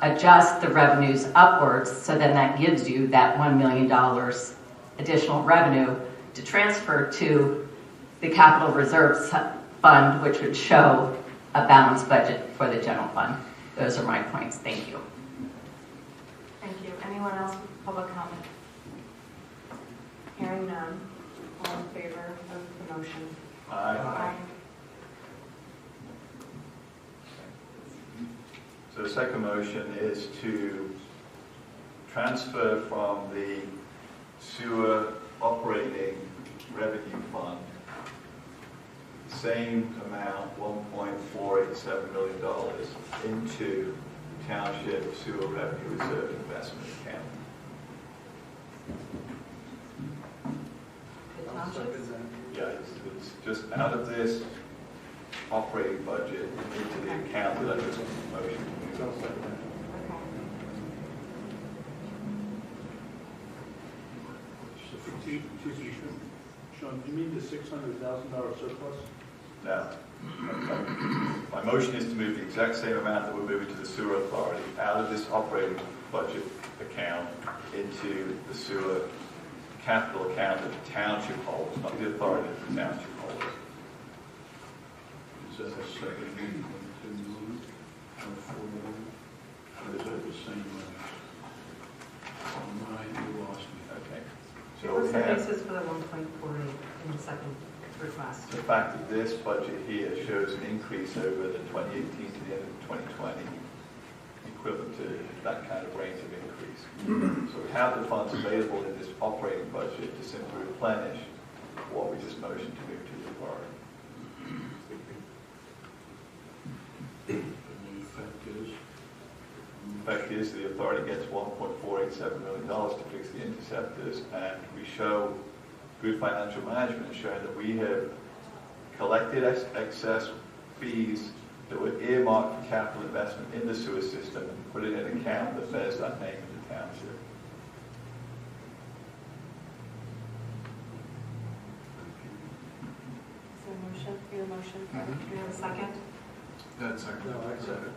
adjust the revenues upwards, so then that gives you that $1 million additional revenue to transfer to the capital reserves fund, which would show a balanced budget for the general fund. Those are my points. Thank you. Thank you. Anyone else with public comment? Hearing none. All in favor of the motion? Aye. So the second motion is to transfer from the sewer operating revenue fund the same amount, $1.487 million, into the township sewer revenue reserve investment account. The townships? Yeah, it's just out of this operating budget into the account that I just motioned. Okay. Sean, do you mean the $600,000 surplus? Now, my motion is to move the exact same amount that we're moving to the sewer authority out of this operating budget account into the sewer capital account that the township holds, not the authority, that the township holds. Is that a second meeting to move or forward? Or is that the same way? Mine, you lost me. Okay. So So what's we the have basis for the 1.48 in the second request? the fact that this budget here shows an increase over the 2018 to the end of 2020, equivalent to that kind of range of increase. So we have the funds available in this operating budget to simply replenish what we just motioned to move to the authority. And the effect is? The fact is, the authority gets $1.487 million to fix the interceptors, and we show good financial management, showing that we have collected excess fees that were earmarked for capital investment in the sewer system and put it in an account that bears that name in the township. Is there a motion? Your motion? Do we have a second? Yeah, second. No, I said it.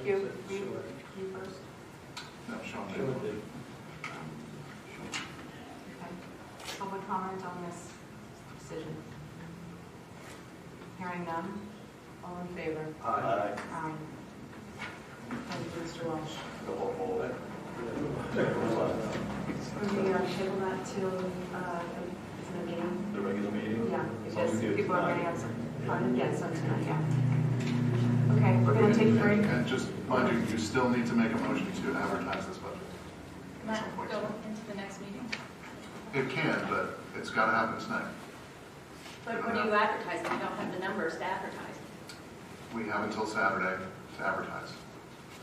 You first? No, Sean. Okay. Public comment on this decision? Hearing none. All in favor? Aye. Aye. Thank you, Mr. Walsh. Got one more there. Would we table that till the meeting? The regular meeting? Yeah, As long as because we do it people are tonight. going to answer. Yes, on tonight, yeah. Okay, we're going to take a break. And just mind you, you still need to make a motion to advertise this budget. at some Might point go tonight. into the next meeting. It can, but it's got to happen tonight. But when you advertise, you don't have the numbers to advertise. We have until Saturday to advertise.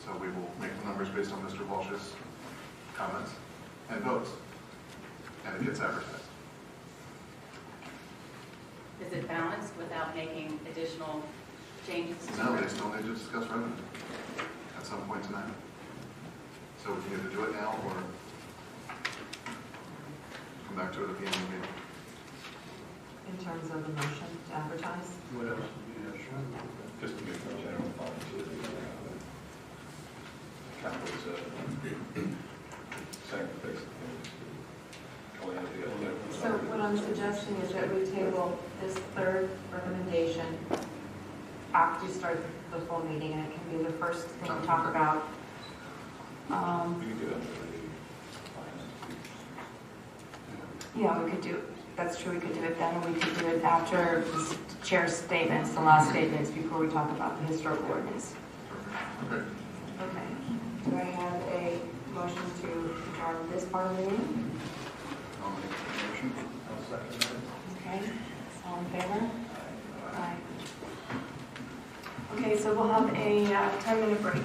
So we will make the numbers based on Mr. Walsh's comments and votes. And it gets advertised. Is it balanced without making additional changes? No, they still need to discuss revenue at some point tonight. So we can either do it now or come back to it at the end of the meeting. In terms of the motion to advertise? What else? Yeah, sure. Just to move from general fund to the capital reserve. Same, basically. All we have to do. So what I'm suggesting is that we table this third recommendation after we start the full meeting, and it can be the first thing we talk about. We can do it. Yeah, we could do, that's true, we could do it then, and we could do it after the chair's statements, the last statements, before we talk about the historical ordinance. Okay. Okay. Do I have a motion to adjourn this part of the meeting? I'll make the motion. I'll second that. Okay, all in favor? Aye. Okay, so we'll have a 10-minute break.